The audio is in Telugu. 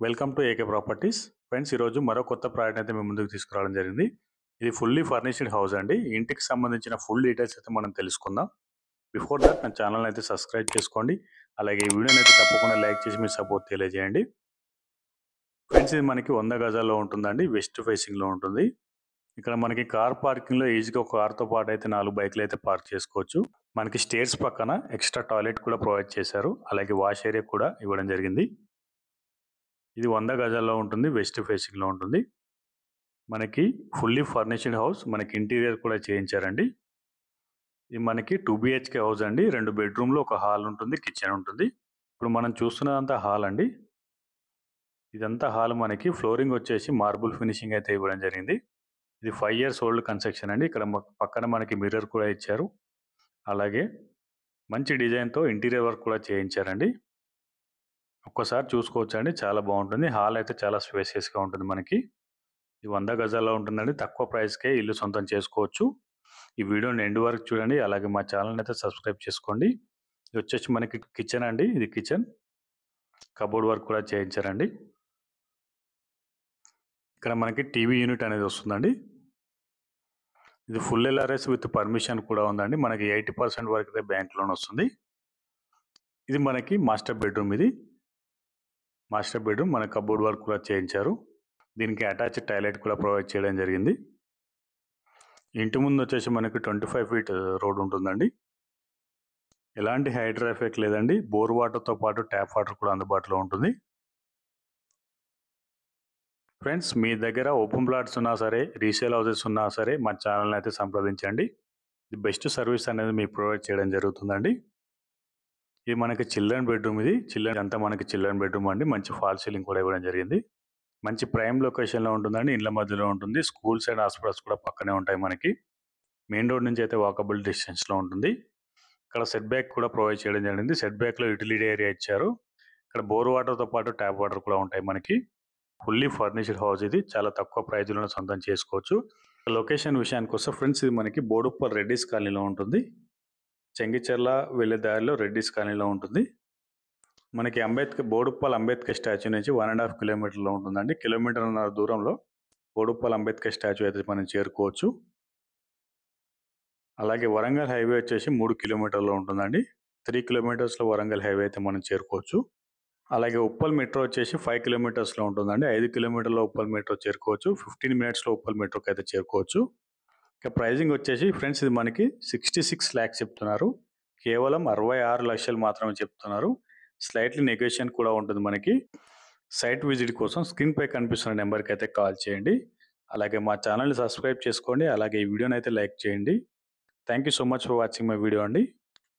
Welcome to AK properties. Friends, ఈరోజు మరో కొత్త ప్రాజెక్ట్ అయితే మేము ముందుకు తీసుకురావడం జరిగింది. ఇది ఫుల్లీ ఫర్నిష్డ్ హౌస్ అండి. ఇంటికి సంబంధించిన ఫుల్ డీటెయిల్స్ అయితే మనం తెలుసుకుందాం. బిఫోర్ దట్ నా ఛానల్ అయితే సబ్స్క్రైబ్ చేసుకోండి. అలాగే ఈ వీడియోని అయితే తప్పకుండా లైక్ చేసి మీ సపోర్ట్ తెలియజేయండి. ఫ్రెండ్స్, ఇది మనకి 100 గజాల్లో ఉంటుందండి. వెస్ట్ ఫేసింగ్లో ఉంటుంది. ఇక్కడ మనకి కార్ పార్కింగ్లో ఈజీగా ఒక కార్తో పాటు అయితే 4 బైక్లు అయితే పార్క్ చేసుకోవచ్చు. మనకి స్టేర్స్ పక్కన ఎక్స్ట్రా టాయిలెట్ కూడా ప్రొవైడ్ చేశారు. అలాగే వాష్ ఏరియా కూడా ఇవ్వడం జరిగింది. ఇది 100 గజాల్లో ఉంటుంది. వెస్ట్ ఫేసింగ్లో ఉంటుంది. మనకి ఫుల్లీ ఫర్నిష్డ్ హౌస్. మనకి ఇంటీరియర్ కూడా చేయించారండి. ఇది మనకి 2 BHK హౌస్ అండి. 2 బెడ్రూమ్లు, ఒక హాల్ ఉంటుంది, కిచెన్ ఉంటుంది. ఇప్పుడు మనం చూస్తున్నదంతా హాల్ అండి. ఇదంతా హాల్. మనకి ఫ్లోరింగ్ వచ్చేసి మార్బుల్ ఫినిషింగ్ అయితే ఇవ్వడం జరిగింది. ఇది 5 years ఓల్డ్ కన్స్ట్రక్షన్ అండి. ఇక్కడ పక్కన మనకి మిర్రర్ కూడా ఇచ్చారు. అలాగే మంచి డిజైన్తో ఇంటీరియర్ వర్క్ కూడా చేయించారండి. ఒక్కసారి చూసుకోవచ్చు అండి, చాలా బాగుంటుంది. హాల్ అయితే చాలా స్పేసియస్గా ఉంటుంది. మనకి ఈ 100 గజాల్లో ఉంటుందండి. తక్కువ ప్రైస్కే ఇల్లు సొంతం చేసుకోవచ్చు. ఈ వీడియోని ఎండ్ వరకు చూడండి. అలాగే మా ఛానల్ని అయితే సబ్స్క్రైబ్ చేసుకోండి. ఇది వచ్చేసి మనకి కిచెన్ అండి. ఇది కిచెన్, కబోర్డ్ వర్క్ కూడా చేయించారండి. ఇక్కడ మనకి టీవీ యూనిట్ అనేది వస్తుందండి. ఇది ఫుల్ LRS విత్ పర్మిషన్ కూడా ఉందండి. మనకి 80% వరకు అయితే బ్యాంక్ లోన్ వస్తుంది. ఇది మనకి మాస్టర్ బెడ్రూమ్. ఇది మాస్టర్ బెడ్రూమ్. మన కబోర్డ్ వర్క్ కూడా చేయించారు. దీనికి అటాచ్డ్ టాయిలెట్ కూడా ప్రొవైడ్ చేయడం జరిగింది. ఇంటి ముందు వచ్చేసి మనకి 25 feet రోడ్ ఉంటుందండి. ఎలాంటి హైడ్రా ఎఫెక్ట్ లేదండి. బోర్ వాటర్తో పాటు ట్యాప్ వాటర్ కూడా అందుబాటులో ఉంటుంది. ఫ్రెండ్స్, మీ దగ్గర ఓపెన్ ప్లాట్స్ ఉన్నా సరే, రీసేల్ హౌసెస్ ఉన్నా సరే మా ఛానల్ని అయితే సంప్రదించండి. ఇది బెస్ట్ సర్వీస్ అనేది మీకు ప్రొవైడ్ చేయడం జరుగుతుందండి. ఇది మనకి చిల్డ్రన్ బెడ్రూమ్. ఇది అంతా మనకి చిల్డ్రన్ బెడ్రూమ్ అండి. మంచి ఫాల్ సీలింగ్ కూడా ఇవ్వడం జరిగింది. మంచి ప్రైమ్ లొకేషన్లో ఉంటుందండి. ఇండ్ల మధ్యలో ఉంటుంది. స్కూల్స్ అండ్ హాస్పిటల్స్ కూడా పక్కనే ఉంటాయి. మనకి మెయిన్ రోడ్ నుంచి అయితే వాకబుల్ డిస్టెన్స్లో ఉంటుంది. ఇక్కడ సెట్ బ్యాక్ కూడా ప్రొవైడ్ చేయడం జరిగింది. సెట్ బ్యాక్లో యూటిలిటీ ఏరియా ఇచ్చారు. ఇక్కడ బోర్ వాటర్తో పాటు ట్యాప్ వాటర్ కూడా ఉంటాయి. మనకి ఫుల్లీ ఫర్నిష్డ్ హౌస్. ఇది చాలా తక్కువ ప్రైజ్లోనే సొంతం చేసుకోవచ్చు. లొకేషన్ విషయానికి వస్తే ఫ్రెండ్స్, ఇది మనకి బోడుప్పల్ రెడ్డిస్ కాలనీలో ఉంటుంది. చెంగిచెర్ల వెళ్ళే దారిలో రెడ్డిస్ కాలనీలో ఉంటుంది. మనకి బోడుప్పల్ అంబేద్కర్ స్టాచ్యూ నుంచి 1.5 kilometerలో ఉంటుందండి. 1.5 kilometer దూరంలో బోడుప్పల్ అంబేద్కర్ స్టాచ్యూ అయితే మనం చేరుకోవచ్చు. అలాగే వరంగల్ హైవే వచ్చేసి 3 kilometerలో ఉంటుందండి. 3 kilometersలో వరంగల్ హైవే అయితే మనం చేరుకోవచ్చు. అలాగే ఉప్పల్ మెట్రో వచ్చేసి 5 kilometersలో ఉంటుందండి. 5 kilometerలో ఉప్పల్ మెట్రో చేరుకోవచ్చు. 15 minutesలో ఉప్పల్ మెట్రోకి అయితే చేరుకోవచ్చు. ఇక ప్రైజింగ్ వచ్చేసి ఫ్రెండ్స్, ఇది మనకి 66 lakhs చెప్తున్నారు. కేవలం 66 లక్షలు మాత్రమే చెప్తున్నారు. స్లైట్లీ నెగోషియేషన్ కూడా ఉంటుంది. మనకి సైట్ విజిట్ కోసం స్క్రీన్ పై కనిపిస్తున్న నెంబర్కి అయితే కాల్ చేయండి. అలాగే మా ఛానల్ని సబ్స్క్రైబ్ చేసుకోండి. అలాగే ఈ వీడియోని అయితే లైక్ చేయండి. Thank you so much for watching my video అండి.